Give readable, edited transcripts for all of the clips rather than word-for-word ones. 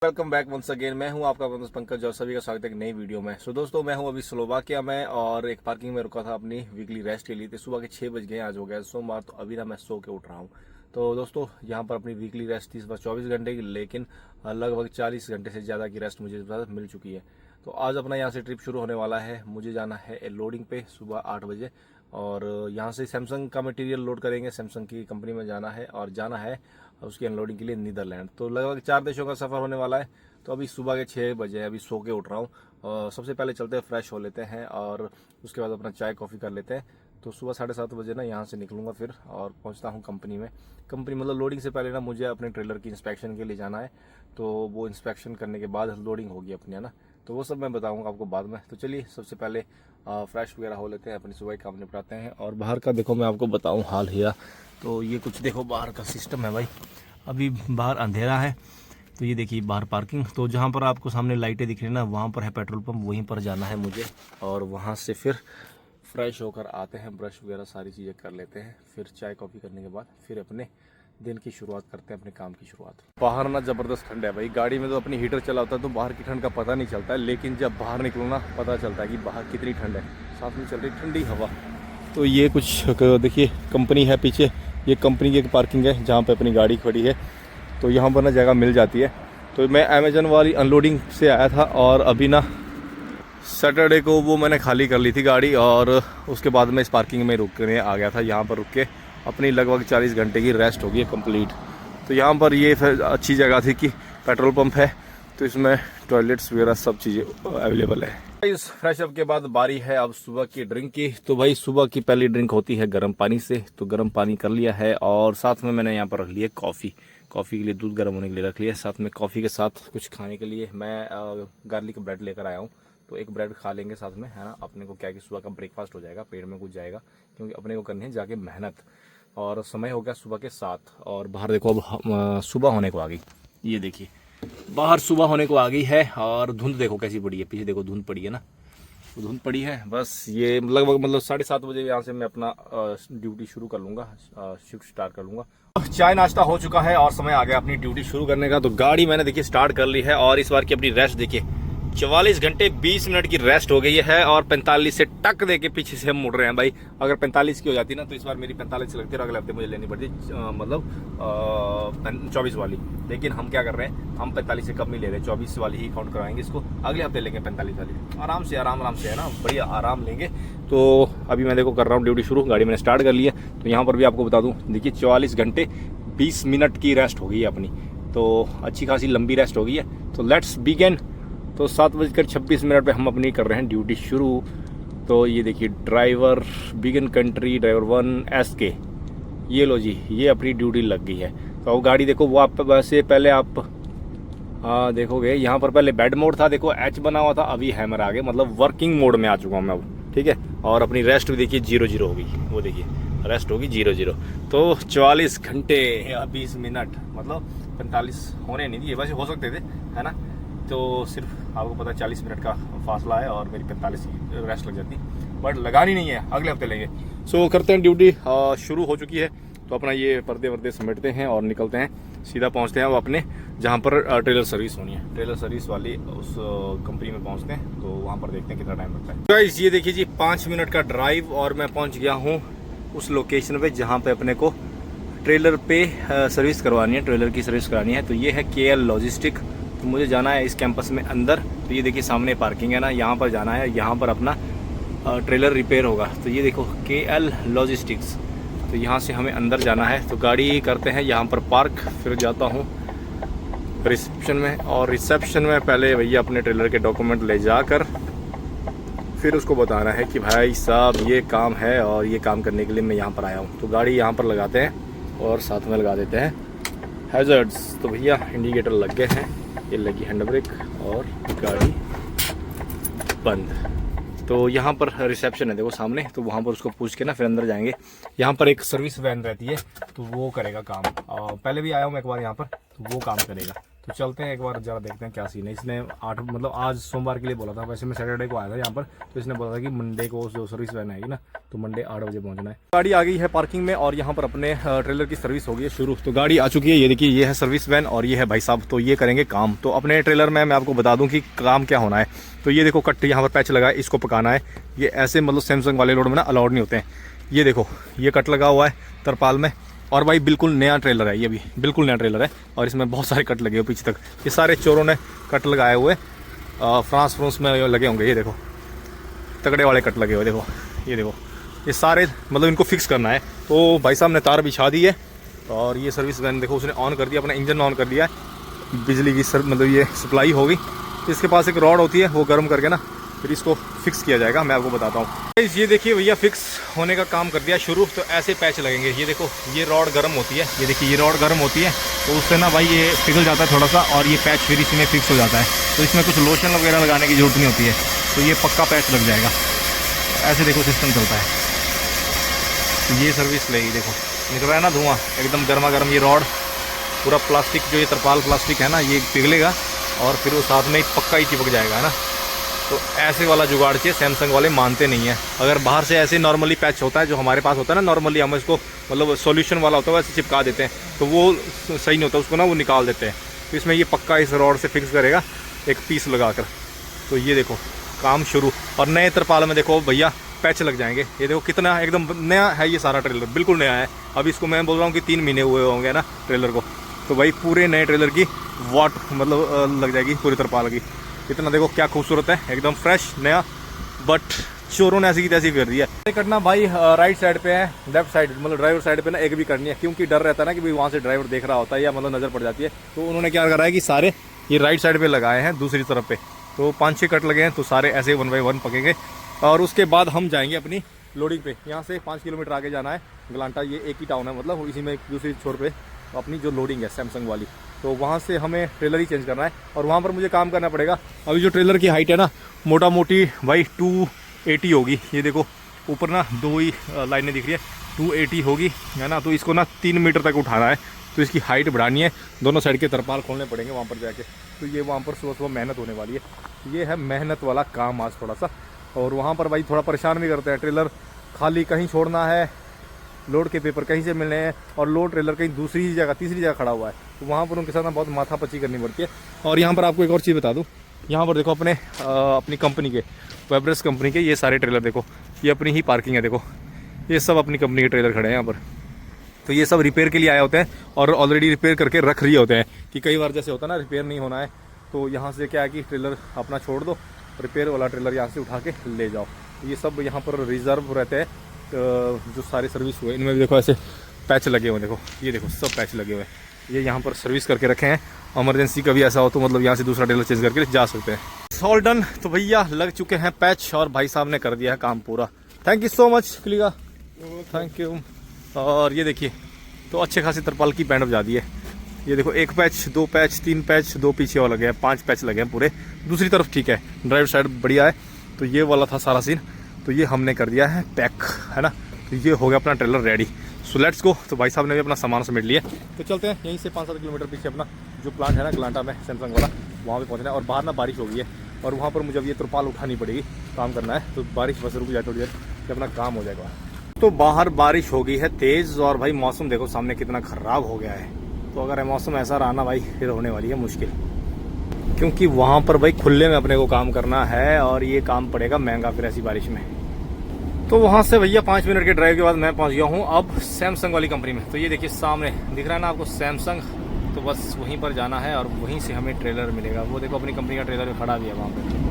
Welcome back once again. मैं हूं आपका दोस्त पंकज और सभी का स्वागत है एक नई वीडियो में। दोस्तों मैं हूं अभी स्लोवाकिया में और एक पार्किंग में रुका था अपनी वीकली रेस्ट के लिए। तो सुबह के 6 बज गए, आज हो गया सोमवार। तो अभी ना मैं सो के उठ रहा हूं। तो दोस्तों यहाँ पर अपनी वीकली रेस्ट थी बस 24 घंटे की, लेकिन लगभग 40 घंटे से ज़्यादा की रेस्ट मुझे मिल चुकी है। तो आज अपना यहाँ से ट्रिप शुरू होने वाला है। मुझे जाना है लोडिंग पे सुबह 8 बजे और यहाँ से सैमसंग का मटेरियल लोड करेंगे। सैमसंग की कंपनी में जाना है और जाना है उसकी अनलोडिंग के लिए नीदरलैंड। तो लगभग 4 देशों का सफ़र होने वाला है। तो अभी सुबह के 6 बजे अभी सो के उठ रहा हूँ। सबसे पहले चलते हैं, फ्रेश हो लेते हैं और उसके बाद अपना चाय कॉफ़ी कर लेते हैं। तो सुबह 7:30 बजे ना यहाँ से निकलूँगा फिर और पहुँचता हूँ कंपनी में। कंपनी मतलब लोडिंग से पहले ना मुझे अपने ट्रेलर की इंस्पेक्शन के लिए जाना है। तो वो इंस्पेक्शन करने के बाद लोडिंग होगी अपनी, है ना। तो वो सब मैं बताऊँगा आपको बाद में। तो चलिए सबसे पहले फ्रेश वगैरह हो लेते हैं, अपनी सुबह काम निपटाते हैं। और बाहर का देखो मैं आपको बताऊँ हाल हिया। तो ये कुछ देखो बाहर का सिस्टम है भाई। अभी बाहर अंधेरा है तो ये देखिए बाहर पार्किंग। तो जहाँ पर आपको सामने लाइटें दिख रही है ना, वहाँ पर है पेट्रोल पंप, वहीं पर जाना है मुझे। और वहाँ से फिर फ्रेश होकर आते हैं, ब्रश वगैरह सारी चीज़ें कर लेते हैं। फिर चाय कॉफ़ी करने के बाद फिर अपने दिन की शुरुआत करते हैं, अपने काम की शुरुआत। बाहर ना ज़बरदस्त ठंड है भाई। गाड़ी में तो अपनी हीटर चला होता है तो बाहर की ठंड का पता नहीं चलता है, लेकिन जब बाहर निकलो ना पता चलता है कि बाहर कितनी ठंड है। साथ में चल रही ठंडी हवा। तो ये कुछ देखिए कंपनी है पीछे, ये कंपनी की एक पार्किंग है जहाँ पर अपनी गाड़ी खड़ी है। तो यहाँ पर ना जगह मिल जाती है। तो मैं अमेजन वाली अनलोडिंग से आया था और अभी ना सैटरडे को वो मैंने खाली कर ली थी गाड़ी और उसके बाद मैं इस पार्किंग में रुकने आ गया था। यहाँ पर रुक के अपनी लगभग 40 घंटे की रेस्ट होगी कंप्लीट। तो यहाँ पर ये फिर अच्छी जगह थी कि पेट्रोल पंप है तो इसमें टॉयलेट्स वगैरह सब चीज़ें अवेलेबल है। इस फ्रेश अप के बाद बारी है अब सुबह की ड्रिंक की। तो भाई सुबह की पहली ड्रिंक होती है गर्म पानी से। तो गर्म पानी कर लिया है और साथ में मैंने यहाँ पर रख लिया कॉफ़ी। कॉफ़ी के लिए दूध गर्म होने के लिए रख लिया। साथ में कॉफ़ी के साथ कुछ खाने के लिए मैं गार्लिक ब्रेड लेकर आया हूँ। तो एक ब्रेड खा लेंगे साथ में, है ना। अपने को क्या कि सुबह का ब्रेकफास्ट हो जाएगा, पेट में कुछ जाएगा, क्योंकि अपने को करनी है जाके मेहनत। और समय हो गया सुबह के 7 और बाहर देखो अब सुबह होने को आ गई। ये देखिए बाहर सुबह होने को आ गई है और धुंध देखो कैसी पड़ी है। पीछे देखो धुंध पड़ी है ना, तो धुंध पड़ी है। बस ये लगभग मतलब 7:30 बजे यहाँ से मैं अपना ड्यूटी शुरू कर लूँगा, शिफ्ट स्टार्ट कर लूँगा। चाय नाश्ता हो चुका है और समय आ गया अपनी ड्यूटी शुरू करने का। तो गाड़ी मैंने देखिए स्टार्ट कर ली है और इस बार की अपनी रेस्ट देखिए 44 घंटे 20 मिनट की रेस्ट हो गई है और 45 से टक दे के पीछे से हम मुड़ रहे हैं भाई। अगर 45 की हो जाती ना तो इस बार मेरी 45 लगती है और अगले हफ्ते मुझे लेनी पड़ती मतलब 24 वाली। लेकिन हम क्या कर रहे हैं, हम 45 से कम नहीं ले रहे, 24 वाली ही काउंट कराएंगे इसको। अगले हफ्ते लेंगे 45 वाली, आराम से आराम से, है ना, बढ़िया आराम लेंगे। तो अभी मैं देखो कर रहा हूँ ड्यूटी शुरू, गाड़ी मैंने स्टार्ट कर ली है। तो यहाँ पर भी आपको बता दूँ देखिए 44 घंटे 20 मिनट की रेस्ट हो गई है अपनी। तो अच्छी खासी लंबी रेस्ट हो गई है। तो लेट्स बिगिन। तो 7:26 पे हम अपनी कर रहे हैं ड्यूटी शुरू। तो ये देखिए driver begin country driver 1 SK, ये लो जी, ये अपनी ड्यूटी लग गई है। तो अब गाड़ी देखो वो आप वैसे पहले आप देखोगे यहाँ पर पहले बेड मोड था, देखो H बना हुआ था, अभी हैमर आ गया, मतलब वर्किंग मोड में आ चुका हूँ मैं अब, ठीक है। और अपनी रेस्ट भी देखिए 0-0 हो गई, वो देखिए रेस्ट होगी 0-0। तो 44 घंटे 20 मिनट मतलब 45 होने नहीं दिए, वैसे हो सकते थे, है ना। तो सिर्फ आपको पता है 40 मिनट का फासला है और मेरी 45 की रेस्ट लग जाती, बट लगानी नहीं है, अगले हफ्ते लेंगे। सो करते हैं ड्यूटी शुरू हो चुकी है। तो अपना ये पर्दे वर्दे समेटते हैं और निकलते हैं, सीधा पहुंचते हैं वो अपने जहाँ पर ट्रेलर सर्विस होनी है। ट्रेलर सर्विस वाली उस कंपनी में पहुंचते हैं। तो वहाँ पर देखते हैं कितना टाइम लगता है। गाइस ये देखिए जी 5 मिनट का ड्राइव और मैं पहुँच गया हूँ उस लोकेशन पे जहाँ पे अपने को ट्रेलर पे सर्विस करवानी है, ट्रेलर की सर्विस करानी है। तो ये है KL लॉजिस्टिक। तो मुझे जाना है इस कैंपस में अंदर। तो ये देखिए सामने पार्किंग है ना, यहाँ पर जाना है, यहाँ पर अपना ट्रेलर रिपेयर होगा। तो ये देखो KL लॉजिस्टिक्स। तो यहाँ से हमें अंदर जाना है। तो गाड़ी करते हैं यहाँ पर पार्क, फिर जाता हूँ रिसेप्शन में। और रिसेप्शन में पहले भैया अपने ट्रेलर के डॉक्यूमेंट ले जाकर फिर उसको बताना है कि भाई साहब ये काम है और ये काम करने के लिए मैं यहाँ पर आया हूँ। तो गाड़ी यहाँ पर लगाते हैं और साथ में लगा देते हैं हैज़र्ड्स। तो भैया इंडिकेटर लग गए हैं, ये लगी हैंड ब्रेक और गाड़ी बंद। तो यहाँ पर रिसेप्शन है देखो सामने। तो वहाँ पर उसको पूछ के ना फिर अंदर जाएंगे। यहाँ पर एक सर्विस वैन रहती है तो वो करेगा काम। पहले भी आया हूँ मैं एक बार यहाँ पर, तो वो काम करेगा। तो चलते हैं एक बार जरा देखते हैं क्या सीन है। इसने 8 मतलब आज सोमवार के लिए बोला था, वैसे मैं सैटरडे को आया था यहाँ पर, तो इसने बोला था कि मंडे को जो सर्विस वैन आएगी ना तो मंडे 8 बजे पहुँचना है। गाड़ी आ गई है पार्किंग में और यहाँ पर अपने ट्रेलर की सर्विस हो गई है शुरू। तो गाड़ी आ चुकी है, ये देखिए ये है सर्विस वैन और ये है भाई साहब, तो ये करेंगे काम। तो अपने ट्रेलर में मैं आपको बता दूँ कि काम क्या होना है। तो ये देखो कट यहाँ पर पैच लगा है, इसको पकाना है। ये ऐसे मतलब सैमसंग वाले लोड में ना अलाउड नहीं होते हैं। ये देखो ये कट लगा हुआ है तरपाल में, और भाई बिल्कुल नया ट्रेलर है, ये भी बिल्कुल नया ट्रेलर है और इसमें बहुत सारे कट लगे हुए पीछे तक। ये सारे चोरों ने कट लगाए हुए फ्रांस में लगे होंगे। ये देखो तगड़े वाले कट लगे हुए, देखो ये देखो ये सारे मतलब इनको फिक्स करना है। तो भाई साहब ने तार बिछा दी है और ये सर्विस वैन देखो उसने ऑन कर दिया, अपना इंजन ऑन कर दिया है, बिजली की मतलब ये सप्लाई होगी। इसके पास एक रॉड होती है, वो गर्म करके ना फिर इसको फिक्स किया जाएगा, मैं आपको बताता हूँ। ये देखिए भैया फिक्स होने का काम कर दिया शुरू। तो ऐसे पैच लगेंगे, ये देखो ये रॉड गर्म होती है, ये देखिए ये रॉड गर्म होती है, तो उससे ना भाई ये पिघल जाता है थोड़ा सा और ये पैच फिर इसी में फिक्स हो जाता है। तो इसमें कुछ लोशन वगैरह लगाने की जरूरत नहीं होती है, तो ये पक्का पैच लग जाएगा। ऐसे देखो सिस्टम चलता है। ये सर्विस लेगी, देखो निकल रहा है ना धुआं, एकदम गर्मा गर्म। ये रॉड पूरा प्लास्टिक जो ये तरपाल प्लास्टिक है ना, ये पिघलेगा और फिर वो साथ में ही पक्का ही चिपक जाएगा, है ना। तो ऐसे वाला जुगाड़ चाहिए, सैमसंग वाले मानते नहीं है। अगर बाहर से ऐसे नॉर्मली पैच होता है जो हमारे पास होता है ना, नॉर्मली हम इसको मतलब सॉल्यूशन वाला होता है वैसे चिपका देते हैं, तो वो सही नहीं होता, उसको ना वो निकाल देते हैं। तो इसमें ये पक्का इस रॉड से फिक्स करेगा एक पीस लगाकर। तो ये देखो काम शुरू। और नए तरपाल में देखो भैया पैच लग जाएंगे। ये देखो कितना एकदम नया है, ये सारा ट्रेलर बिल्कुल नया है। अभी इसको मैं बोल रहा हूँ कि 3 महीने हुए होंगे ना ट्रेलर को। तो भाई पूरे नए ट्रेलर की वाट मतलब लग जाएगी पूरी तरपाल की। इतना देखो क्या खूबसूरत है, एकदम फ्रेश नया। बट चोरों ने ऐसी की तैसी कर दिया है। करना भाई राइट साइड पे है, लेफ्ट साइड मतलब ड्राइवर साइड पे ना एक भी करनी है, क्योंकि डर रहता है ना कि भाई वहाँ से ड्राइवर देख रहा होता है या मतलब नज़र पड़ जाती है। तो उन्होंने क्या करा है कि सारे ये राइट साइड पे लगाए हैं दूसरी तरफ पे। तो 5-6 कट लगे हैं, तो सारे ऐसे 1 बाय 1 पकेंगे। और उसके बाद हम जाएंगे अपनी लोडिंग पे। यहाँ से 5 किलोमीटर आगे जाना है, गलांटा ये एक ही टाउन है, मतलब इसी में दूसरी छोर पे अपनी जो लोडिंग है सैमसंग वाली। तो वहाँ से हमें ट्रेलर ही चेंज करना है और वहाँ पर मुझे काम करना पड़ेगा। अभी जो ट्रेलर की हाइट है ना मोटा मोटी भाई 280 होगी। ये देखो ऊपर ना 2 ही लाइनें दिख रही है, 280 होगी, है ना। तो इसको ना 3 मीटर तक उठाना है, तो इसकी हाइट बढ़ानी है। दोनों साइड के तरपाल खोलने पड़ेंगे वहाँ पर जाके। तो ये वहाँ पर सुबह सुबह मेहनत होने वाली है। ये है मेहनत वाला काम आज थोड़ा सा। और वहाँ पर भाई थोड़ा परेशान भी करते हैं, ट्रेलर खाली कहीं छोड़ना है, लोड के पेपर कहीं से मिलने हैं और लोड ट्रेलर कहीं दूसरी जगह तीसरी जगह खड़ा हुआ है। तो वहाँ पर उनके साथ ना बहुत माथापच्ची करनी पड़ती है। और यहाँ पर आपको एक और चीज़ बता दूँ, यहाँ पर देखो अपनी कंपनी के वेब्रेस कंपनी के ये सारे ट्रेलर देखो, ये अपनी ही पार्किंग है। देखो ये सब अपनी कंपनी के ट्रेलर खड़े हैं यहाँ पर। तो ये सब रिपेयर के लिए आए होते हैं और ऑलरेडी रिपेयर करके रख रही होते हैं कि कई बार जैसे होता है ना रिपेयर नहीं होना है, तो यहाँ से क्या है कि ट्रेलर अपना छोड़ दो, रिपेयर वाला ट्रेलर यहाँ से उठा के ले जाओ। ये सब यहाँ पर रिजर्व रहते हैं। जो सारे सर्विस हुए इनमें भी देखो ऐसे पैच लगे हुए हैं। देखो ये देखो सब पैच लगे हुए हैं, ये यहाँ पर सर्विस करके रखे हैं। इमरजेंसी कभी ऐसा हो तो मतलब यहाँ से दूसरा ट्रेलर चेंज करके जा सकते हैं। All done. तो भैया लग चुके हैं पैच और भाई साहब ने कर दिया है काम पूरा। थैंक यू सो मच क्लिका, थैंक यू। और ये देखिए तो अच्छे खासी तरपाल की बैंड बजा दी है। ये देखो 1 पैच 2 पैच 3 पैच 2 पीछे वाला लगे हैं, 5 पैच लगे हैं पूरे। दूसरी तरफ ठीक है, ड्राइवर साइड बढ़िया है। तो ये वाला था सारा सीन, तो ये हमने कर दिया है पैक, है ना। तो ये हो गया अपना trailer ready. So let's go. तो भाई साहब ने भी अपना सामान समेट लिया, तो चलते हैं यहीं से 5-7 किलोमीटर पीछे अपना जो प्लांट है ना गलांटा में सैमसंग वाला, वहाँ पे पहुँचना है। और बाहर ना बारिश हो गई है और वहाँ पर मुझे अब ये तरपाल उठानी पड़ेगी, काम करना है। तो बारिश बस रुक जाए थोड़ी देर कि अपना काम हो जाएगा। तो बाहर बारिश हो गई है तेज़ और भाई मौसम देखो सामने कितना ख़राब हो गया है। तो अगर मौसम ऐसा रहा ना भाई फिर होने वाली है मुश्किल, क्योंकि वहाँ पर भाई खुले में अपने को काम करना है और ये काम पड़ेगा महंगा फिर ऐसी बारिश में। तो वहाँ से भैया 5 मिनट के ड्राइव के बाद मैं पहुँच गया हूँ अब सैमसंग वाली कंपनी में। तो ये देखिए सामने दिख रहा है ना आपको सैमसंग, तो बस वहीं पर जाना है और वहीं से हमें ट्रेलर मिलेगा। वो देखो अपनी कंपनी का ट्रेलर खड़ा भी है वहाँ पर।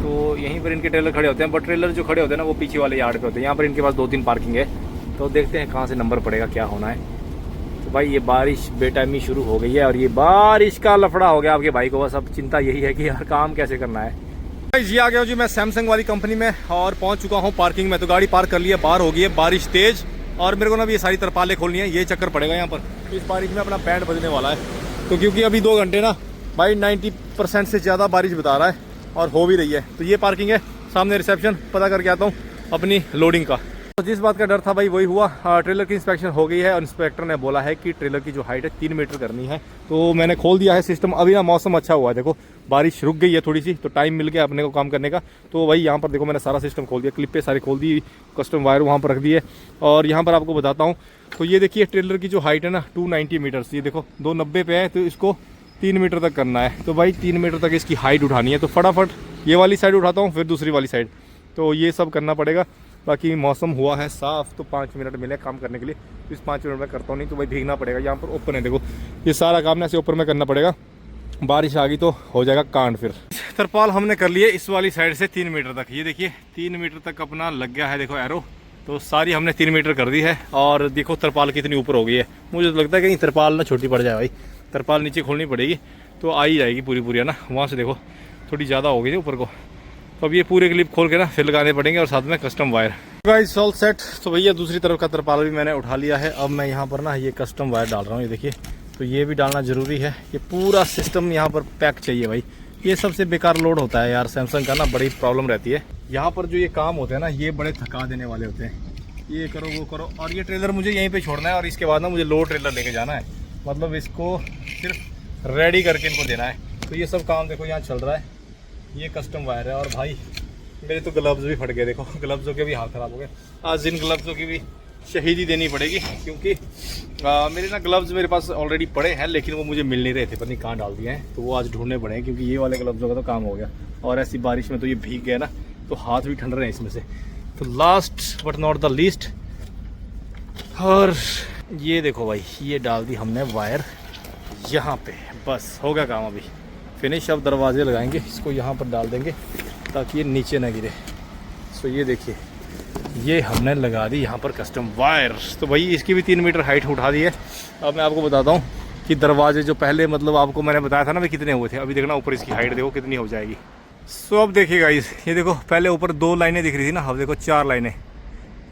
तो यहीं पर इनके ट्रेलर खड़े होते हैं, बट ट्रेलर जो खड़े होते हैं ना वो पीछे वाले यार्ड पे होते हैं। यहाँ पर इनके पास 2-3 पार्किंग है, तो देखते हैं कहाँ से नंबर पड़ेगा, क्या होना है। तो भाई ये बारिश बेटाइमी शुरू हो गई है और ये बारिश का लफड़ा हो गया आपके भाई को। बस अब चिंता यही है कि यार काम कैसे करना है। जी आ गया हूँ जी मैं सैमसंग वाली कंपनी में और पहुँच चुका हूँ पार्किंग में। तो गाड़ी पार्क कर ली है, बाहर हो गई है बारिश तेज़ और मेरे को ना भी ये सारी तरपालें खोलनी है। ये चक्कर पड़ेगा यहाँ पर, इस बारिश में अपना बैंड बजने वाला है। तो क्योंकि अभी 2 घंटे ना भाई 90% से ज़्यादा बारिश बता रहा है और हो भी रही है। तो ये पार्किंग है, सामने रिसेप्शन, पता करके आता हूँ अपनी लोडिंग का। तो जिस बात का डर था भाई वही हुआ। ट्रेलर की इंस्पेक्शन हो गई है और इंस्पेक्टर ने बोला है कि ट्रेलर की जो हाइट है 3 मीटर करनी है। तो मैंने खोल दिया है सिस्टम। अभी ना मौसम अच्छा हुआ है, देखो बारिश रुक गई है थोड़ी सी, तो टाइम मिल गया अपने को काम करने का। तो भाई यहाँ पर देखो मैंने सारा सिस्टम खोल दिया, क्लिप पे सारी खोल दी, कस्टम वायर वहाँ पर रख दी है। और यहाँ पर आपको बताता हूँ, तो ये देखिए ट्रेलर की जो हाइट है ना 290 मीटर्स, ये देखो 290 पे है, तो इसको 3 मीटर तक करना है। तो भाई 3 मीटर तक इसकी हाइट उठानी है। तो फटाफट ये वाली साइड उठाता हूँ, फिर दूसरी वाली साइड, तो ये सब करना पड़ेगा। बाकी मौसम हुआ है साफ़, तो 5 मिनट मिले काम करने के लिए, तो इस 5 मिनट में करता हूँ, नहीं तो भाई भीगना पड़ेगा। यहाँ पर ओपन है, देखो ये सारा काम ना ऐसे ऊपर में करना पड़ेगा, बारिश आ गई तो हो जाएगा कांड। फिर तरपाल हमने कर लिए इस वाली साइड से 3 मीटर तक, ये देखिए 3 मीटर तक अपना लग गया है, देखो एरो। तो सारी हमने 3 मीटर कर दी है। और देखो तरपाल कितनी ऊपर हो गई है। मुझे तो लगता है कहीं तरपाल ना छोटी पड़ जाए भाई, तरपाल नीचे खोलनी पड़ेगी तो आ ही जाएगी पूरी पूरी, है ना। वहाँ से देखो थोड़ी ज़्यादा हो गई है ऊपर को, तो अब ये पूरे क्लिप खोल के ना फिर लगाने पड़ेंगे, और साथ में custom wire. Guys all set. तो भैया दूसरी तरफ का तरपाल भी मैंने उठा लिया है। अब मैं यहाँ पर ना ये कस्टम वायर डाल रहा हूँ, ये देखिए। तो ये भी डालना ज़रूरी है, ये पूरा सिस्टम यहाँ पर पैक चाहिए भाई। ये सबसे बेकार लोड होता है यार सैमसंग का ना, बड़ी प्रॉब्लम रहती है। यहाँ पर जो ये काम होते हैं ना, ये बड़े थका देने वाले होते हैं, ये करो वो करो। और ये ट्रेलर मुझे यहीं पे छोड़ना है, और इसके बाद ना मुझे लोड ट्रेलर लेके जाना है, मतलब इसको सिर्फ रेडी करके इनको देना है। तो ये सब काम देखो यहाँ चल रहा है, ये कस्टम वायर है। और भाई मेरे तो ग्लव्स भी फट गए, देखो ग्लव्सों के भी हाथ ख़राब हो गए। आज इन ग्लव्सों की भी शहीदी देनी पड़ेगी, क्योंकि मेरे ना ग्लव्स मेरे पास ऑलरेडी पड़े हैं, लेकिन वो मुझे मिल नहीं रहे थे, पता नहीं कहाँ डाल दिए हैं। तो वो आज ढूंढने पड़े हैं, क्योंकि ये वाले ग्लव्सों का तो काम हो गया। और ऐसी बारिश में तो ये भीग गए ना, तो हाथ भी ठंड रहे हैं इसमें से। तो last but not the least, और ये देखो भाई, ये डाल दी हमने वायर यहाँ पे, बस हो गया काम अभी फिनिश। अब दरवाजे लगाएंगे, इसको यहाँ पर डाल देंगे ताकि ये नीचे ना गिरे। सो ये देखिए, ये हमने लगा दी यहाँ पर कस्टम वायर। तो भाई इसकी भी 3 मीटर हाइट उठा दी है। अब मैं आपको बताता हूँ कि दरवाजे जो पहले मतलब आपको मैंने बताया था ना भाई कितने हुए थे, अभी देखना ऊपर इसकी हाइट देखो कितनी हो जाएगी। सो अब देखिएगा ये देखो, पहले ऊपर 2 लाइनें दिख रही थी ना, अब देखो 4 लाइनें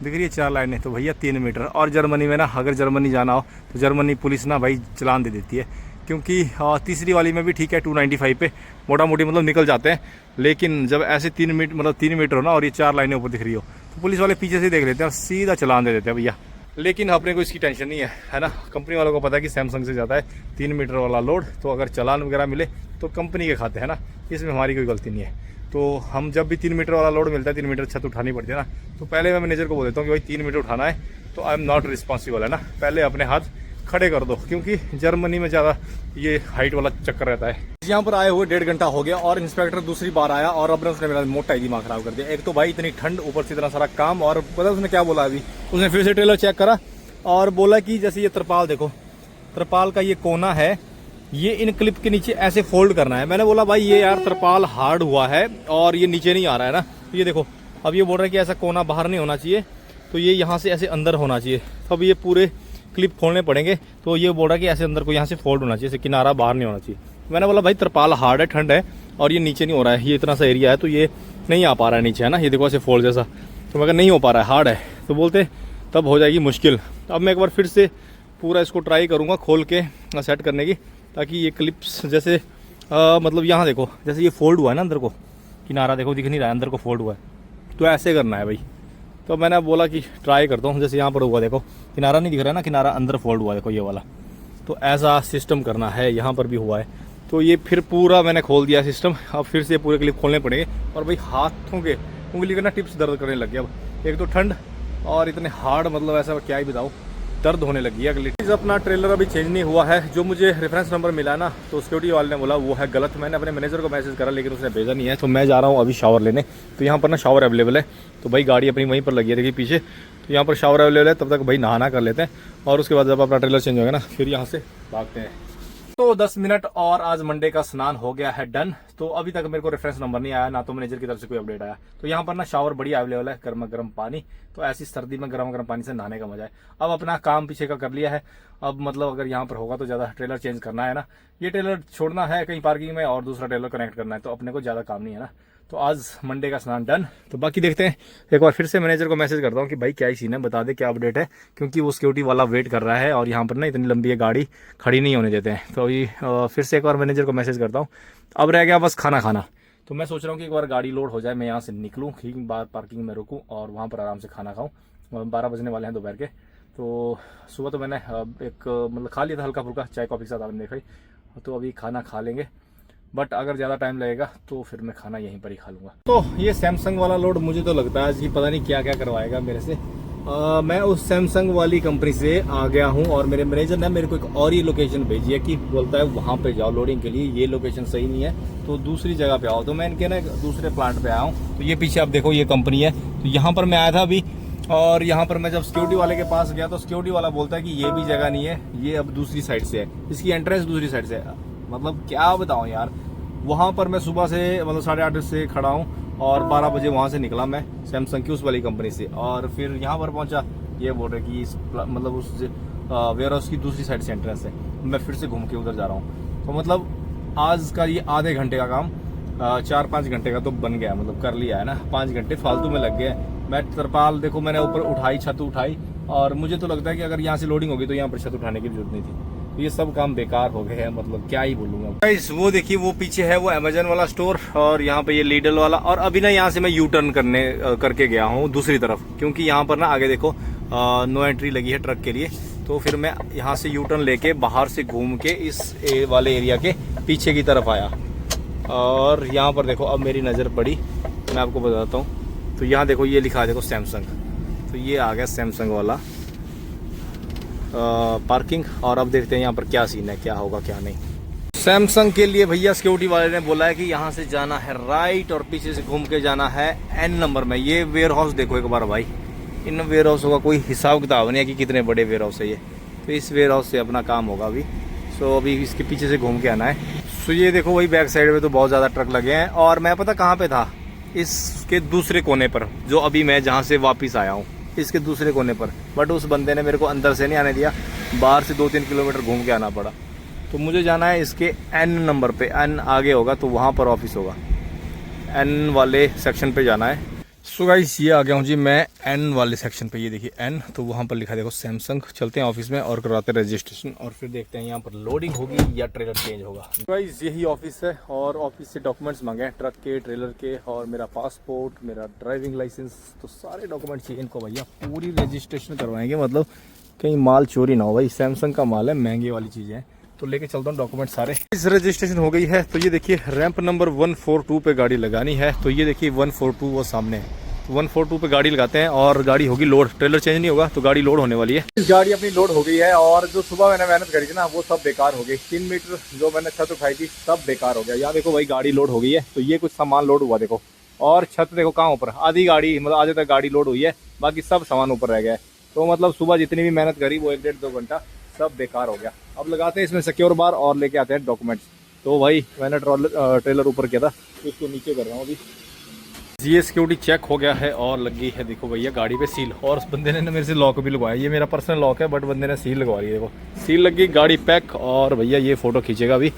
दिख रही है, 4 लाइनें। तो भैया 3 मीटर। और जर्मनी में ना, अगर जर्मनी जाना हो तो जर्मनी पुलिस ना भाई चलान दे देती है, क्योंकि तीसरी वाली में भी ठीक है 295 पे मोटा मोटी मतलब निकल जाते हैं, लेकिन जब ऐसे 3 मीटर मतलब 3 मीटर हो ना, और ये 4 लाइनें ऊपर दिख रही हो, तो पुलिस वाले पीछे से देख लेते हैं और सीधा चलान दे देते हैं भैया। लेकिन अपने को इसकी टेंशन नहीं है ना, कंपनी वालों को पता है कि सैमसंग से ज़्यादा है 3 मीटर वाला लोड, तो अगर चलान वगैरह मिले तो कंपनी के खाते हैं ना, इसमें हमारी कोई गलती नहीं है। तो हम जब भी 3 मीटर वाला लोड मिलता है, 3 मीटर छत उठानी पड़ती है ना, तो पहले मैं मैनेजर को बोल देता हूँ कि भाई 3 मीटर उठाना है, तो आई एम नॉट रिस्पॉन्सिबल, है ना। पहले अपने हाथ खड़े कर दो, क्योंकि जर्मनी में ज़्यादा ये हाइट वाला चक्कर रहता है। यहाँ पर आए हुए 1.5 घंटा हो गया, और इंस्पेक्टर दूसरी बार आया, और अब उसने मेरा मोटा ही दिमाग खराब कर दिया। एक तो भाई इतनी ठंड, ऊपर से इतना सारा काम, और पता उसने क्या बोला, अभी उसने फिर से ट्रेलर चेक करा और बोला कि जैसे ये तरपाल देखो, तरपाल का ये कोना है, ये इन क्लिप के नीचे ऐसे फोल्ड करना है। मैंने बोला भाई ये यार तरपाल हार्ड हुआ है और ये नीचे नहीं आ रहा है ना, तो ये देखो अब ये बोल रहा है कि ऐसा कोना बाहर नहीं होना चाहिए, तो ये यहाँ से ऐसे अंदर होना चाहिए। तो अब ये पूरे क्लिप खोलने पड़ेंगे, तो ये बोल रहा है कि ऐसे अंदर को यहाँ से फोल्ड होना चाहिए, किनारा बाहर नहीं होना चाहिए। मैंने बोला भाई तरपाल हार्ड है, ठंड है, और ये नीचे नहीं हो रहा है, ये इतना सा एरिया है तो ये नहीं आ पा रहा है नीचे, है ना। ये देखो ऐसे फोल्ड जैसा, तो मगर नहीं हो पा रहा है, हार्ड है। तो बोलते तब हो जाएगी मुश्किल। अब मैं एक बार फिर से पूरा इसको ट्राई करूँगा खोल के सेट करने की, ताकि ये क्लिप्स जैसे मतलब यहाँ देखो जैसे ये फोल्ड हुआ है ना अंदर को, किनारा देखो दिख नहीं रहा है, अंदर को फोल्ड हुआ है, तो ऐसे करना है भाई। तो मैंने बोला कि ट्राई करता हूँ, जैसे यहाँ पर हुआ देखो, किनारा नहीं दिख रहा है ना, किनारा अंदर फोल्ड हुआ है देखो ये वाला, तो ऐसा सिस्टम करना है। यहाँ पर भी हुआ है, तो ये फिर पूरा मैंने खोल दिया सिस्टम। अब फिर से पूरे क्लिप खोलने पड़ेंगे, और भाई हाथों के उंगली के ना टिप्स दर्द करने लग गया। अब एक तो ठंड और इतने हार्ड, मतलब ऐसा क्या ही बताऊँ, दर्द होने लगी है। अगली चीज़, अपना ट्रेलर अभी चेंज नहीं हुआ है। जो मुझे रेफरेंस नंबर मिला ना, तो सिक्योरिटी वाले ने बोला वो है गलत। मैंने अपने मैनेजर को मैसेज करा, लेकिन उसने भेजा नहीं है। तो मैं जा रहा हूँ अभी शावर लेने। तो यहाँ पर ना शावर अवेलेबल है, तो भाई गाड़ी अपनी वहीं पर लगी है, देखिए पीछे, तो यहाँ पर शावर अवेलेबल है। तब तक भाई नहाना कर लेते हैं, और उसके बाद जब अपना ट्रेलर चेंज होगा ना, फिर यहाँ से भागते हैं। तो 10 मिनट और आज मंडे का स्नान हो गया है डन। तो अभी तक मेरे को रेफरेंस नंबर नहीं आया, ना तो मैनेजर की तरफ से कोई अपडेट आया। तो यहाँ पर ना शावर बढ़िया अवेलेबल है, गर्मा गर्म पानी, तो ऐसी सर्दी में गर्मा गर्म पानी से नहाने का मजा है। अब अपना काम पीछे का कर लिया है, अब मतलब अगर यहाँ पर होगा तो ज़्यादा ट्रेलर चेंज करना है ना, ये ट्रेलर छोड़ना है कहीं पार्किंग में और दूसरा ट्रेलर कनेक्ट करना है, तो अपने को ज़्यादा काम नहीं है ना। तो आज मंडे का स्नान डन। तो बाकी देखते हैं, एक बार फिर से मैनेजर को मैसेज करता हूँ कि भाई क्या ही सीन है, बता दे क्या अपडेट है, क्योंकि वो सिक्योरिटी वाला वेट कर रहा है, और यहाँ पर ना इतनी लंबी गाड़ी खड़ी नहीं होने देते हैं। तो अभी फिर से एक बार मैनेजर को मैसेज करता हूँ। अब रह गया बस खाना खाना। तो मैं सोच रहा हूँ कि एक बार गाड़ी लोड हो जाए, मैं यहाँ से निकलूँ, ठीक बार पार्किंग में रुकूँ और वहाँ पर आराम से खाना खाऊँ, 12 बजने वाले हैं दोपहर के। तो सुबह तो मैंने एक मतलब खा लिया था हल्का फुल्का चाय कॉफ़ी के साथ, आपने देखा ही। तो अभी खाना खा लेंगे, बट अगर ज़्यादा टाइम लगेगा तो फिर मैं खाना यहीं पर ही खा लूँगा। तो ये सैमसंग वाला लोड मुझे तो लगता है कि पता नहीं क्या क्या करवाएगा मेरे से। मैं उस सैमसंग वाली कंपनी से आ गया हूँ और मेरे मैनेजर ने मेरे को एक और ही लोकेशन भेजी है कि बोलता है वहाँ पे जाओ लोडिंग के लिए, ये लोकेशन सही नहीं है तो दूसरी जगह पे आओ। तो मैं इनके ना दूसरे प्लांट पे आया हूँ। तो ये पीछे आप देखो ये कंपनी है, तो यहाँ पर मैं आया था अभी। और यहाँ पर मैं जब सिक्योरिटी वाले के पास गया तो सिक्योरिटी वाला बोलता है कि ये भी जगह नहीं है, ये अब दूसरी साइड से है, इसकी एंट्रेंस दूसरी साइड से है। मतलब क्या बताऊँ यार, वहाँ पर मैं सुबह से मतलब 8:30 से खड़ा हूँ और 12 बजे वहाँ से निकला मैं सैमसंग की उस वाली कंपनी से, और फिर यहाँ पर पहुँचा। ये बोल रहे कि इस मतलब उस वेयर हाउस की दूसरी साइड से एंट्रेंस है, मैं फिर से घूम के उधर जा रहा हूँ। तो मतलब आज का ये आधे घंटे का काम 4-5 घंटे का तो बन गया, मतलब कर लिया है ना। 5 घंटे फालतू में लग गए। मैं तरपाल देखो मैंने ऊपर उठाई, छत उठाई, और मुझे तो लगता है कि अगर यहाँ से लोडिंग होगी तो यहाँ पर छत उठाने की जरूरत नहीं थी। तो ये सब काम बेकार हो गए हैं, मतलब क्या ही बोलूँगा गाइस। वो देखिए वो पीछे है वो अमेजन वाला स्टोर, और यहाँ पे ये लीडल वाला। और अभी ना यहाँ से मैं यू टर्न करके गया हूँ दूसरी तरफ, क्योंकि यहाँ पर ना आगे देखो नो एंट्री लगी है ट्रक के लिए। तो फिर मैं यहाँ से यू टर्न लेके बाहर से घूम के इस वाले एरिया के पीछे की तरफ आया। और यहाँ पर देखो अब मेरी नज़र पड़ी, मैं आपको बताता हूँ। तो यहाँ देखो ये लिखा है देखो सैमसंग, तो ये आ गया सैमसंग वाला पार्किंग। और अब देखते हैं यहाँ पर क्या सीन है, क्या होगा क्या नहीं। सैमसंग के लिए भैया सिक्योरिटी वाले ने बोला है कि यहाँ से जाना है राइट और पीछे से घूम के जाना है N नंबर में। ये वेयर हाउस देखो एक बार भाई, इन वेयर हाउसों का कोई हिसाब किताब नहीं है कि कितने बड़े वेयर हाउस है ये। तो इस वेयर हाउस से अपना काम होगा अभी। सो अभी इसके पीछे से घूम के आना है। सो ये देखो वही बैक साइड में तो बहुत ज़्यादा ट्रक लगे हैं। और मैं पता कहाँ पे था, इसके दूसरे कोने पर, जो अभी मैं जहाँ से वापस आया हूँ इसके दूसरे कोने पर। बट उस बंदे ने मेरे को अंदर से नहीं आने दिया, बाहर से 2-3 किलोमीटर घूम के आना पड़ा। तो मुझे जाना है इसके N नंबर पे, N आगे होगा तो वहाँ पर ऑफिस होगा, N वाले सेक्शन पे जाना है। सो गाइस ये आ गया हूँ जी मैं N वाले सेक्शन पे। ये देखिए N, तो वहाँ पर लिखा देखो सैमसंग। चलते हैं ऑफिस में और करवाते हैं रजिस्ट्रेशन, और फिर देखते हैं यहाँ पर लोडिंग होगी या ट्रेलर चेंज होगा। गाइस यही ऑफिस है, और ऑफिस से डॉक्यूमेंट्स मांगे हैं, ट्रक के, ट्रेलर के, और मेरा पासपोर्ट, मेरा ड्राइविंग लाइसेंस। तो सारे डॉक्यूमेंट चाहिए इनको भैया, पूरी रजिस्ट्रेशन करवाएंगे, मतलब कहीं माल चोरी ना हो भाई। सैमसंग का माल है, महंगी वाली चीज़ें हैं। तो लेके चलता हूँ डॉक्यूमेंट सारे। इस रजिस्ट्रेशन हो गई है। तो ये देखिए रैंप नंबर 142 पे गाड़ी लगानी है। तो ये देखिए 142 वो सामने है, 142 पे गाड़ी लगाते हैं और गाड़ी होगी लोड। ट्रेलर चेंज नहीं होगा तो गाड़ी लोड होने वाली है। इस गाड़ी अपनी लोड हो गई है, और जो सुबह मैंने मेहनत करी थी ना वो सब बेकार हो गई। 3 मीटर जो मैंने छत उठाई थी सब बेकार हो गया। यहाँ देखो भाई गाड़ी लोड हो गई है। तो ये कुछ सामान लोड हुआ देखो, और छत देखो कहाँ ऊपर, आधी गाड़ी मतलब आधे तक गाड़ी लोड हुई है, बाकी सब सामान ऊपर रह गया है। तो मतलब सुबह जितनी भी मेहनत करी वो 1-1.5-2 घंटा सब बेकार हो गया। अब लगाते हैं इसमें सिक्योर बार और लेके आते हैं डॉक्यूमेंट्स। तो भाई मैंने ट्रेलर ऊपर किया था, तो उसको नीचे कर रहा हूँ अभी। ये सिक्योरिटी चेक हो गया है और लग गई है देखो भैया गाड़ी पे सील। और उस बंदे ने मेरे से लॉक भी लगवाया, ये मेरा पर्सनल लॉक है बट बंदे ने सील लगवा ली। देखो सील लग गई, गाड़ी पैक। और भैया ये फोटो खींचेगा अभी।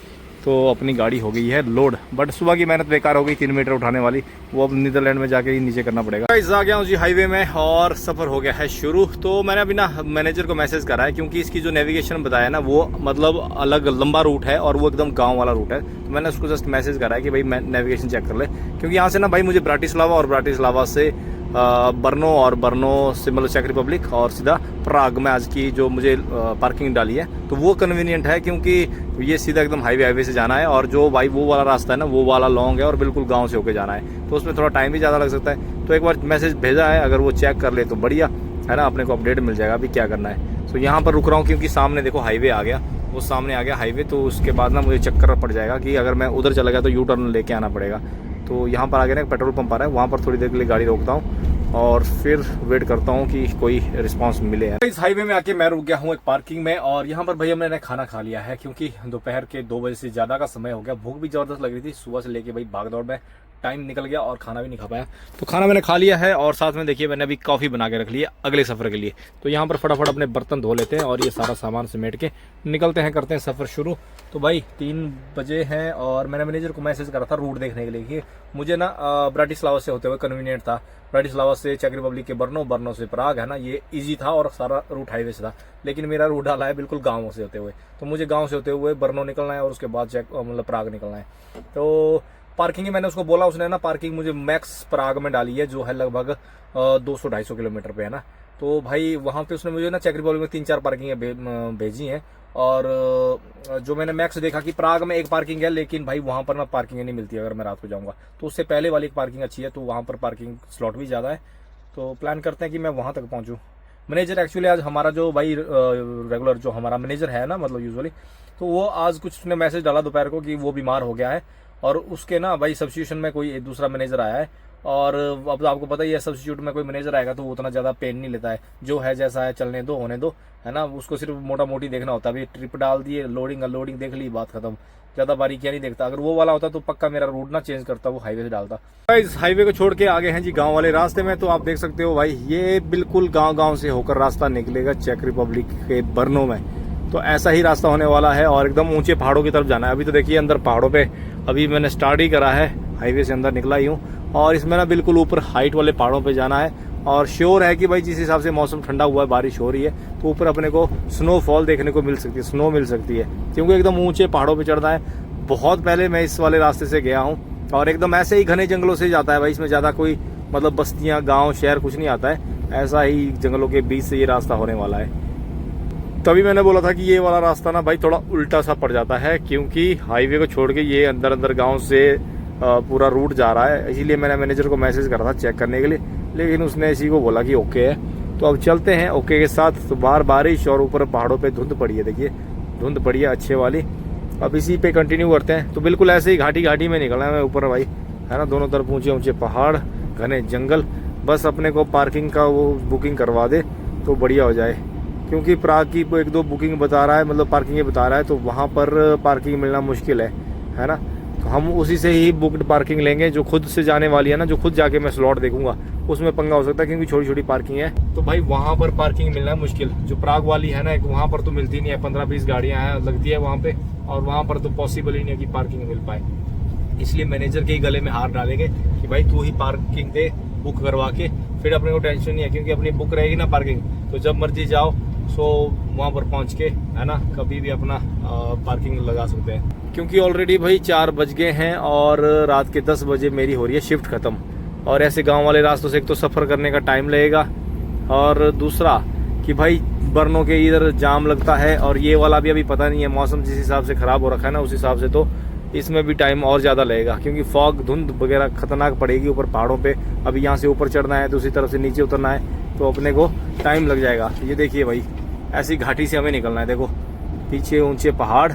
तो अपनी गाड़ी हो गई है लोड, बट सुबह की मेहनत बेकार हो गई। 3 मीटर उठाने वाली वो अब नीदरलैंड में जाके ही नीचे करना पड़ेगा। गाइस आ गया हूँ जी हाईवे में और सफ़र हो गया है शुरू। तो मैंने अभी ना मैनेजर को मैसेज करा है, क्योंकि इसकी जो नेविगेशन बताया ना वो मतलब अलग लंबा रूट है और वो एकदम गाँव वाला रूट है। तो मैंने उसको जस्ट मैसेज करा है कि भाई मैं नेविगेशन चेक कर ले, क्योंकि यहाँ से ना भाई मुझे ब्राटिस्लावा और ब्राटिस्लावा से बर्नो और बर्नो से मतलब चेक रिपब्लिक और सीधा प्राग में आज की जो मुझे पार्किंग डाली है तो वो कन्वीनियंट है, क्योंकि ये सीधा एकदम हाईवे से जाना है। और जो भाई वो वाला रास्ता है ना वो वाला लॉन्ग है और बिल्कुल गांव से होके जाना है, तो उसमें थोड़ा टाइम भी ज़्यादा लग सकता है। तो एक बार मैसेज भेजा है, अगर वो चेक कर ले तो बढ़िया है ना, अपने को अपडेट मिल जाएगा अभी क्या करना है। तो यहाँ पर रुक रहा हूँ क्योंकि सामने देखो हाईवे आ गया, वो सामने आ गया हाईवे। तो उसके बाद ना मुझे चक्कर पड़ जाएगा कि अगर मैं उधर चला गया तो यू टर्न लेके आना पड़ेगा। तो यहाँ पर आगे ना एक पेट्रोल पंप आ रहा है, वहाँ पर थोड़ी देर के लिए गाड़ी रोकता हूँ और फिर वेट करता हूँ कि कोई रिस्पांस मिले। इस हाईवे में आके मैं रुक गया हूँ एक पार्किंग में, और यहाँ पर भैया मैंने खाना खा लिया है, क्योंकि दोपहर के 2 बजे से ज़्यादा का समय हो गया। भूख भी ज़बरदस्त लग रही थी, सुबह से लेके भाई भाग दौड़ में टाइम निकल गया और खाना भी नहीं खा पाया। तो खाना मैंने खा लिया है, और साथ में देखिए मैंने अभी कॉफ़ी बना के रख ली है अगले सफ़र के लिए। तो यहाँ पर फटाफट अपने बर्तन धो लेते हैं और ये सारा सामान समेट के निकलते हैं, करते हैं सफ़र शुरू। तो भाई 3 बजे हैं और मैंने मैनेजर को मैसेज करा था रूट देखने के लिए कि मुझे ना ब्राटिस्लावा से होते हुए कन्वीनियंट था। ब्राटिस्लावा से चेक रिपब्लिक के बर्नो, बर्नो से प्राग है ना, ये इजी था और सारा रूट हाईवे से था। लेकिन मेरा रूट डाला है बिल्कुल गाँव से होते हुए, तो मुझे गाँव से होते हुए बर्नो निकलना है और उसके बाद चेक मतलब प्राग निकलना है। तो पार्किंग मैंने उसको बोला, उसने ना पार्किंग मुझे मैक्स प्राग में डाली है, जो है लगभग 200-250 किलोमीटर पे है ना। तो भाई वहाँ पे उसने मुझे ना चेक रिपब्लिक में 3-4 पार्किंग भेजी हैं। और जो मैंने मैक्स देखा कि प्राग में एक पार्किंग है, लेकिन भाई वहाँ पर ना पार्किंग नहीं मिलती अगर मैं रात को जाऊँगा। तो उससे पहले वाली एक पार्किंग अच्छी है, तो वहाँ पर पार्किंग स्लॉट भी ज़्यादा है। तो प्लान करते हैं कि मैं वहाँ तक पहुँचूँ। मैनेजर एक्चुअली आज हमारा जो भाई रेगुलर जो हमारा मैनेजर है ना, मतलब यूजुअली, तो वो आज कुछ उसने मैसेज डाला दोपहर को कि वो बीमार हो गया है और उसके ना भाई सब्स्टिट्यूशन में कोई एक दूसरा मैनेजर आया है। और अब तो आपको पता ही है, सब्स्टिट्यूट में कोई मैनेजर आएगा तो वो उतना ज़्यादा पेन नहीं लेता है, जो है जैसा है चलने दो, होने दो, है ना। उसको सिर्फ मोटा मोटी देखना होता है। अभी ट्रिप डाल दिए, लोडिंग अनलोडिंग देख ली, बात खत्म। ज़्यादा बारीकियाँ नहीं देखता। अगर वो वाला होता तो पक्का मेरा रूट ना चेंज करता, वो हाईवे से डालता। इस हाईवे को छोड़ के आगे हैं जी गांव वाले रास्ते में। तो आप देख सकते हो भाई, ये बिल्कुल गांव से होकर रास्ता निकलेगा चेक रिपब्लिक के ब्रनो में। तो ऐसा ही रास्ता होने वाला है और एकदम ऊंचे पहाड़ों की तरफ जाना है। अभी तो देखिए अंदर पहाड़ों पे अभी मैंने स्टार्ट ही करा है, हाईवे से अंदर निकला ही हूँ और इसमें ना बिल्कुल ऊपर हाइट वाले पहाड़ों पे जाना है। और श्योर है कि भाई जिस हिसाब से मौसम ठंडा हुआ है, बारिश हो रही है, तो ऊपर अपने को स्नोफॉल देखने को मिल सकती है, स्नो मिल सकती है, क्योंकि एकदम ऊंचे पहाड़ों पे चढ़ना है। बहुत पहले मैं इस वाले रास्ते से गया हूँ और एकदम ऐसे ही घने जंगलों से जाता है भाई। इसमें ज़्यादा कोई मतलब बस्तियाँ, गाँव, शहर कुछ नहीं आता है। ऐसा ही जंगलों के बीच से ये रास्ता होने वाला है। तभी मैंने बोला था कि ये वाला रास्ता ना भाई थोड़ा उल्टा सा पड़ जाता है, क्योंकि हाईवे को छोड़ के ये अंदर गांव से पूरा रूट जा रहा है। इसीलिए मैंने मैनेजर को मैसेज करा था चेक करने के लिए, लेकिन उसने इसी को बोला कि ओके है। तो अब चलते हैं ओके के साथ। तो बाहर बारिश और ऊपर पहाड़ों पे धुंध पड़ी है, देखिए धुंध पड़ी है अच्छे वाली। अब इसी पे कंटिन्यू करते हैं। तो बिल्कुल ऐसे ही घाटी में निकलना है मैं ऊपर भाई, है ना। दोनों तरफ ऊंचे पहाड़, घने जंगल। बस अपने को पार्किंग का वो बुकिंग करवा दे तो बढ़िया हो जाए, क्योंकि प्राग की 1-2 बुकिंग बता रहा है, मतलब पार्किंग बता रहा है, तो वहाँ पर पार्किंग मिलना मुश्किल है ना। तो हम उसी से ही बुक्ड पार्किंग लेंगे जो खुद से जाने वाली है ना, जो खुद जाके मैं स्लॉट देखूंगा। उसमें पंगा हो सकता है क्योंकि छोटी पार्किंग है। तो भाई वहाँ पर पार्किंग मिलना मुश्किल। जो प्राग वाली है ना, वहाँ पर तो मिलती नहीं है, 15-20 गाड़ियाँ हैं लगती है वहाँ पे, और वहाँ पर तो पॉसिबल ही नहीं है कि पार्किंग मिल पाए। इसलिए मैनेजर के ही गले में हार डालेंगे कि भाई तू ही पार्किंग दे बुक करवा के, फिर अपने को टेंशन नहीं है, क्योंकि अपनी बुक रहेगी ना पार्किंग, तो जब मर्जी जाओ सो वहाँ पर पहुँच के, है ना, कभी भी अपना पार्किंग लगा सकते हैं। क्योंकि ऑलरेडी भाई 4 बज गए हैं और रात के 10 बजे मेरी हो रही है शिफ्ट ख़त्म। और ऐसे गांव वाले रास्तों से एक तो सफ़र करने का टाइम लगेगा, और दूसरा कि भाई बरनों के इधर जाम लगता है, और ये वाला भी अभी पता नहीं है, मौसम जिस हिसाब से ख़राब हो रखा है ना, उस हिसाब से तो इसमें भी टाइम और ज़्यादा लगेगा, क्योंकि फॉग, धुंध वगैरह खतरनाक पड़ेगी ऊपर पहाड़ों पे। अभी यहाँ से ऊपर चढ़ना है, दूसरी तरफ से नीचे उतरना है, तो अपने को टाइम लग जाएगा। ये देखिए भाई, ऐसी घाटी से हमें निकलना है, देखो पीछे ऊंचे पहाड़,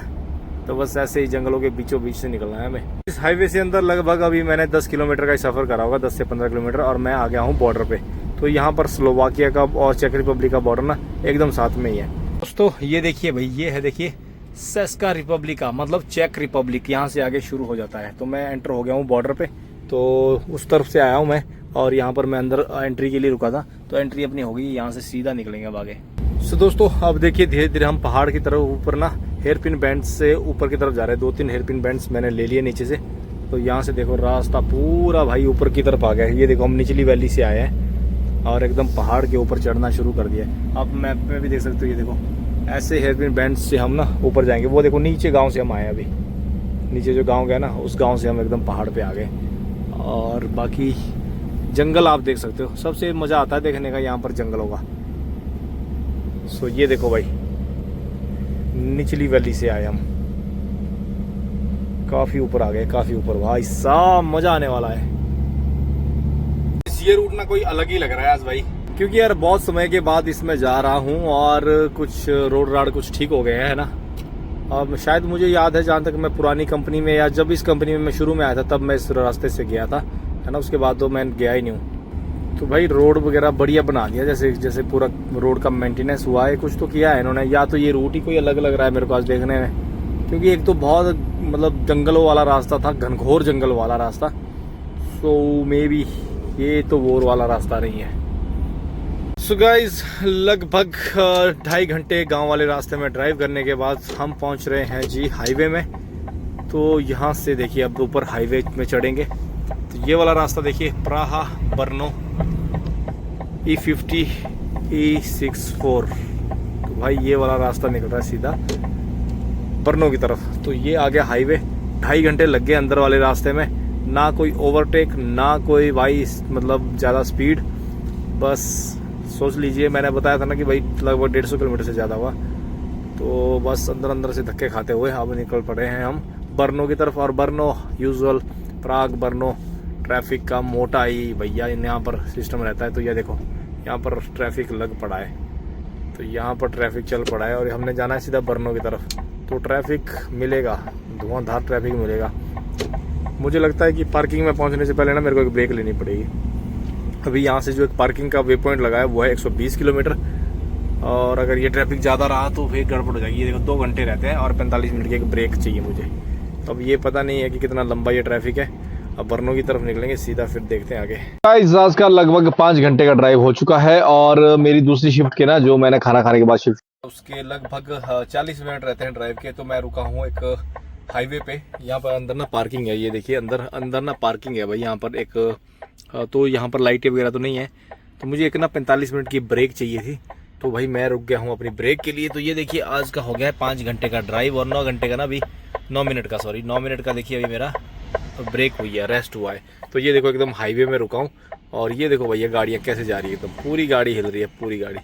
तो बस ऐसे ही जंगलों के बीचों बीच से निकलना है हमें। इस हाईवे से अंदर लगभग अभी मैंने 10 किलोमीटर का ही सफ़र करा होगा, 10 से 15 किलोमीटर, और मैं आ गया हूँ बॉर्डर पे। तो यहाँ पर स्लोवाकिया का और चेक रिपब्लिक का बॉर्डर ना एकदम साथ में ही है। दोस्तों ये देखिए भाई, ये है देखिए सेस्का रिपब्लिका, मतलब चेक रिपब्लिक, यहाँ से आगे शुरू हो जाता है। तो मैं एंटर हो गया हूँ बॉर्डर पे, तो उस तरफ से आया हूँ मैं, और यहाँ पर मैं अंदर एंट्री के लिए रुका था, तो एंट्री अपनी हो गई। यहाँ से सीधा निकलेंगे अब आगे। सो दोस्तों अब देखिए धीरे धीरे हम पहाड़ की तरफ ऊपर ना हेयरपिन बैंड्स से ऊपर की तरफ जा रहे हैं। 2-3 हेयरपिन बैंड्स मैंने ले लिए नीचे से। तो यहाँ से देखो रास्ता पूरा भाई ऊपर की तरफ आ गया है। ये देखो हम निचली वैली से आए हैं और एकदम पहाड़ के ऊपर चढ़ना शुरू कर दिया है। आप मैप में भी देख सकते हो, ये देखो ऐसे हेयरपिन बैंड्स से हम ना ऊपर जाएंगे। वो देखो नीचे गाँव से हम आए, अभी नीचे जो गाँव गया ना, उस गाँव से हम एकदम पहाड़ पर आ गए। और बाकी जंगल आप देख सकते हो, सबसे मज़ा आता है देखने का यहाँ पर जंगलों का। सो ये देखो भाई, निचली वैली से आए हम, काफी ऊपर आ गए, काफी ऊपर। भाई साहब मजा आने वाला है। ये रूट ना कोई अलग ही लग रहा है आज भाई, क्योंकि यार बहुत समय के बाद इसमें जा रहा हूँ और कुछ रोड राड कुछ ठीक हो गए है ना। अब शायद मुझे याद है, जहाँ तक मैं पुरानी कंपनी में, या जब इस कंपनी में मैं शुरू में आया था, तब मैं इस रास्ते से गया था, है ना। उसके बाद तो मैं गया ही नहीं हूँ। तो भाई रोड वगैरह बढ़िया बना दिया, जैसे पूरा रोड का मेंटेनेंस हुआ है, कुछ तो किया है इन्होंने। या तो ये रूट ही कोई अलग लग रहा है मेरे को आज देखने में, क्योंकि एक तो बहुत मतलब जंगलों वाला रास्ता था, घनघोर जंगल वाला रास्ता। सो मे बी ये तो वो वाला रास्ता नहीं है। सो गाइज लगभग 2.5 घंटे गांव वाले रास्ते में ड्राइव करने के बाद हम पहुंच रहे हैं जी हाईवे में। तो यहाँ से देखिए अब ऊपर हाईवे में चढ़ेंगे। तो ये वाला रास्ता देखिए, प्राहा बर्नो E50 E64। तो भाई ये वाला रास्ता निकल रहा है सीधा बर्नो की तरफ। तो ये आ गया हाईवे। 2.5 घंटे लग गए अंदर वाले रास्ते में, ना कोई ओवरटेक, ना कोई भाई मतलब ज़्यादा स्पीड, बस सोच लीजिए, मैंने बताया था ना कि भाई लगभग 150 किलोमीटर से ज़्यादा हुआ। तो बस अंदर अंदर से धक्के खाते हुए अब निकल पड़े हैं हम बर्नो की तरफ। और बर्नो यूजुअल प्राग बर्नो ट्रैफिक का मोटा ही भैया यहाँ पर सिस्टम रहता है। तो ये देखो यहाँ पर ट्रैफिक लग पड़ा है, तो यहाँ पर ट्रैफिक चल पड़ा है और हमने जाना है सीधा बर्नो की तरफ। तो ट्रैफिक मिलेगा, धुआंधार ट्रैफिक मिलेगा। मुझे लगता है कि पार्किंग में पहुँचने से पहले ना मेरे को एक ब्रेक लेनी पड़ेगी। अभी यहाँ से जो एक पार्किंग का वे पॉइंट लगा है वो है 120 किलोमीटर, और अगर ये ट्रैफिक ज़्यादा रहा तो फिर गड़बड़ हो जाएगी। ये देखो 2 घंटे रहते हैं और 45 मिनट की एक ब्रेक चाहिए मुझे। तो अब ये पता नहीं है कि कितना लंबा ये ट्रैफिक है। अब बर्नो की तरफ निकलेंगे सीधा, फिर देखते हैं आगे। गाइस आज का लगभग 5 घंटे का ड्राइव हो चुका है और मेरी दूसरी शिफ्ट के ना, जो मैंने खाना खाने के बाद शिफ्ट, उसके लगभग 40 मिनट रहते हैं ड्राइव के। तो मैं रुका हूँ एक हाईवे पे। यहाँ पर अंदर ना पार्किंग है, ये देखिए अंदर ना पार्किंग है भाई। यहाँ पर एक तो यहाँ पर लाइटें वगैरह तो नहीं है। तो मुझे एक ना 45 मिनट की ब्रेक चाहिए थी, तो भाई मैं रुक गया हूँ अपनी ब्रेक के लिए। तो ये देखिए आज का हो गया है 5 घंटे का ड्राइव और 9 घंटे का ना, अभी 9 मिनट का, सॉरी 9 मिनट का देखिए अभी मेरा ब्रेक हुई है, रेस्ट हुआ है। तो ये देखो एकदम हाईवे में रुका हूँ और ये देखो भैया गाड़ियाँ कैसे जा रही है, एकदम पूरी गाड़ी हिल रही है, पूरी गाड़ी।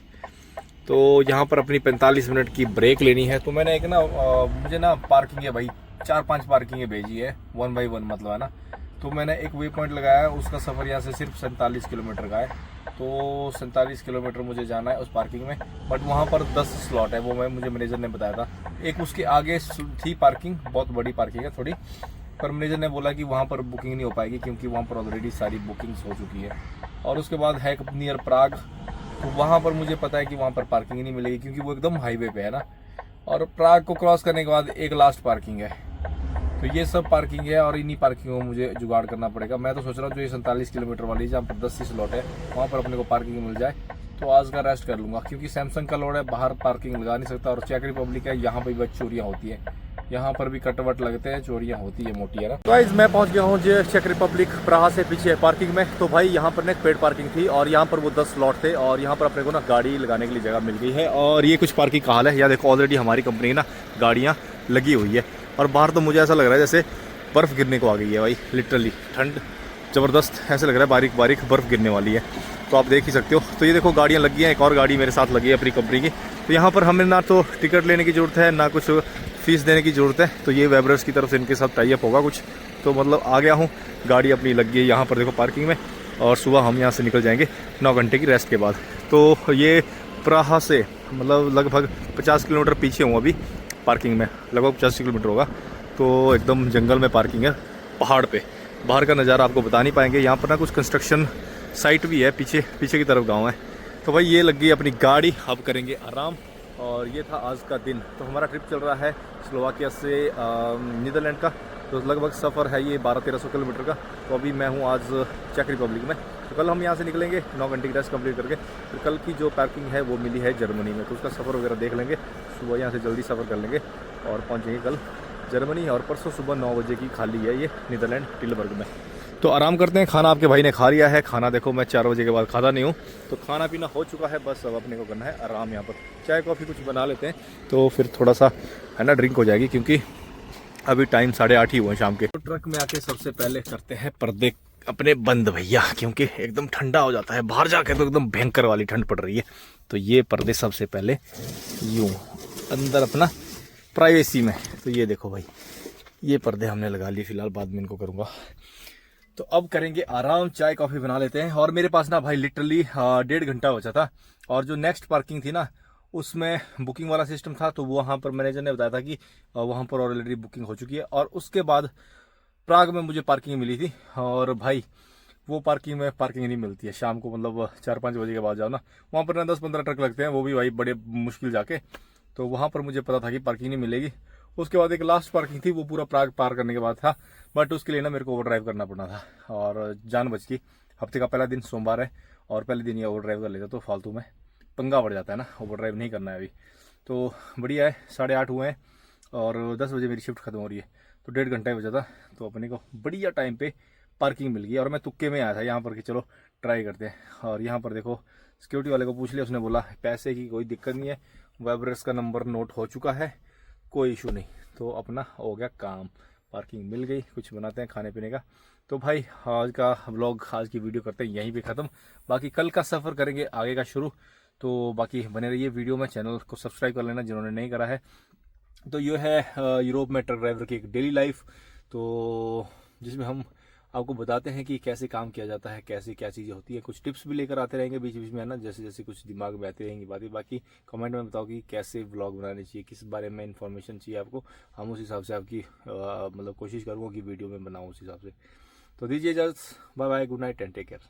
तो यहाँ पर अपनी 45 मिनट की ब्रेक लेनी है। तो मैंने एक ना मुझे ना पार्किंग है भाई, 4-5 पार्किंग भेजी है 1 बाई 1 मतलब है ना। तो मैंने एक वे पॉइंट लगाया है, उसका सफ़र यहाँ से सिर्फ 47 किलोमीटर का है। तो 47 किलोमीटर मुझे जाना है उस पार्किंग में, बट वहाँ पर 10 स्लॉट है, वो मुझे मैनेजर ने बताया था। एक उसके आगे थी पार्किंग, बहुत बड़ी पार्किंग है थोड़ी, पर मैनेजर ने बोला कि वहाँ पर बुकिंग नहीं हो पाएगी क्योंकि वहाँ पर ऑलरेडी सारी बुकिंग्स हो चुकी है। और उसके बाद है नियर प्राग, तो वहाँ पर मुझे पता है कि वहाँ पर पार्किंग ही नहीं मिलेगी क्योंकि वो एकदम हाईवे पे है ना। और प्राग को क्रॉस करने के बाद एक लास्ट पार्किंग है। तो ये सब पार्किंग है और इन्हीं पार्किंगों में मुझे जुगाड़ करना पड़ेगा। मैं तो सोच रहा हूँ जो ये 47 किलोमीटर वाली जहाँ पर 10 स्लॉट है वहाँ पर अपने को पार्किंग मिल जाए तो आज का रेस्ट कर लूँगा, क्योंकि सैमसंग का लोड है, बाहर पार्किंग लगा नहीं सकता। और चेक रिपब्लिक है, यहाँ पर भी चोरियाँ होती है, यहाँ पर भी कटवट लगते हैं, चोरियाँ होती है मोटी है ना। गाइस मैं पहुँच गया हूँ जो चेक रिपब्लिक प्राहा से पीछे पार्किंग में। तो भाई यहाँ पर ना एक पेड पार्किंग थी और यहाँ पर वो 10 स्लॉट थे और यहाँ पर अपने को ना गाड़ी लगाने के लिए जगह मिल गई है। और ये कुछ पार्किंग का हाल है, या देखो ऑलरेडी हमारी कंपनी की ना गाड़ियाँ लगी हुई है और बाहर तो मुझे ऐसा लग रहा है जैसे बर्फ़ गिरने को आ गई है भाई, लिटरली ठंड ज़बरदस्त, ऐसे लग रहा है बारीक बारीक बर्फ़ गिरने वाली है। तो आप देख ही सकते हो। तो ये देखो गाड़ियाँ लगी हैं, एक और गाड़ी मेरे साथ लगी है अपनी कंपनी की। तो यहाँ पर हमें ना तो टिकट लेने की ज़रूरत है ना कुछ फीस देने की ज़रूरत है। तो ये वेबरर्स की तरफ से इनके साथ टाई अप होगा कुछ। तो मतलब आ गया हूँ, गाड़ी अपनी लग गई है यहाँ पर देखो पार्किंग में, और सुबह हम यहाँ से निकल जाएंगे 9 घंटे की रेस्ट के बाद। तो ये प्राहा से मतलब लगभग 50 किलोमीटर पीछे हूँ अभी पार्किंग में, लगभग 50 किलोमीटर होगा। तो एकदम जंगल में पार्किंग है, पहाड़ पे। बाहर का नज़ारा आपको बता नहीं पाएंगे। यहाँ पर ना कुछ कंस्ट्रक्शन साइट भी है, पीछे की तरफ गांव है। तो भाई ये लग गई अपनी गाड़ी, अब करेंगे आराम। और ये था आज का दिन। तो हमारा ट्रिप चल रहा है स्लोवाकिया से नीदरलैंड का। तो लगभग सफ़र है ये 1200-1300 किलोमीटर का। तो अभी मैं हूँ आज चेक रिपब्लिक में। तो कल हम यहाँ से निकलेंगे 9 घंटे की रेस्ट कंप्लीट करके। फिर कल की जो पार्किंग है वो मिली है जर्मनी में, तो उसका सफ़र वगैरह देख लेंगे। सुबह यहाँ से जल्दी सफ़र कर लेंगे और पहुँचेंगे कल जर्मनी। और परसों सुबह 9 बजे की खाली है ये नीदरलैंड टिलबर्ग में। तो आराम करते हैं। खाना आपके भाई ने खा लिया है। खाना देखो मैं 4 बजे के बाद खाता नहीं हूँ, तो खाना पीना हो चुका है, बस अब अपने को करना है आराम। यहाँ पर चाय कॉफ़ी कुछ बना लेते हैं तो फिर थोड़ा सा है ना ड्रिंक हो जाएगी, क्योंकि अभी टाइम 8:30 ही हुए शाम के। तो ट्रक में आके सबसे पहले करते हैं पर्दे अपने बंद भैया, क्योंकि एकदम ठंडा हो जाता है। बाहर जाके तो एकदम भयंकर वाली ठंड पड़ रही है। तो ये पर्दे सबसे पहले यूँ अंदर अपना प्राइवेसी में। तो ये देखो भाई, ये पर्दे हमने लगा लिए, फिलहाल बाद में इनको करूँगा। तो अब करेंगे आराम, चाय कॉफ़ी बना लेते हैं। और मेरे पास ना भाई लिटरली 1.5 घंटा बचा था। और जो नेक्स्ट पार्किंग थी ना उसमें बुकिंग वाला सिस्टम था, तो वहाँ पर मैनेजर ने बताया था कि वहाँ पर ऑलरेडी बुकिंग हो चुकी है। और उसके बाद प्राग में मुझे पार्किंग मिली थी, और भाई वो पार्किंग में पार्किंग नहीं मिलती है शाम को, मतलब 4-5 बजे के बाद जाओ ना, वहाँ पर ना 10-15 ट्रक लगते हैं, वो भी भाई बड़े मुश्किल जाके। तो वहाँ पर मुझे पता था कि पार्किंग नहीं मिलेगी। उसके बाद एक लास्ट पार्किंग थी, वो पूरा प्राग पार करने के बाद था, बट उसके लिए ना मेरे को ओवर ड्राइव करना पड़ना था। और जान बच गई। हफ्ते का पहला दिन सोमवार है और पहले दिन ये ओवर ड्राइव कर लेता तो फालतू में पंगा पड़ जाता है ना, ओवर ड्राइव नहीं करना है अभी। तो बढ़िया है, 8:30 हुए हैं और 10 बजे मेरी शिफ्ट खत्म हो रही है। तो 1.5 घंटा ही बचा था, तो अपने को बढ़िया टाइम पे पार्किंग मिल गई। और मैं तुक्के में आया था यहाँ पर कि चलो ट्राई करते हैं। और यहाँ पर देखो सिक्योरिटी वाले को पूछ लिया, उसने बोला पैसे की कोई दिक्कत नहीं है, वेबरस का नंबर नोट हो चुका है, कोई इशू नहीं। तो अपना हो गया काम, पार्किंग मिल गई, कुछ बनाते हैं खाने पीने का। तो भाई आज का व्लॉग, आज की वीडियो करते हैं यहीं पे ख़त्म। बाकी कल का सफ़र करेंगे आगे का शुरू। तो बाकी बने रहिए वीडियो में, चैनल को सब्सक्राइब कर लेना जिन्होंने नहीं करा है। तो ये है यूरोप में ट्रक ड्राइवर की एक डेली लाइफ, तो जिसमें हम आपको बताते हैं कि कैसे काम किया जाता है, कैसे क्या चीज़ें होती है। कुछ टिप्स भी लेकर आते रहेंगे बीच बीच में, है ना, जैसे जैसे कुछ दिमाग में आती रहेंगी बातें। बाकी कमेंट में बताओ कि कैसे व्लॉग बनाने चाहिए, किस बारे में इन्फॉर्मेशन चाहिए आपको, हम उस हिसाब से आपकी मतलब कोशिश करूँगा कि वीडियो में बनाऊँ उस हिसाब से। तो दीजिए इजाज़त, bye bye, good night and take care.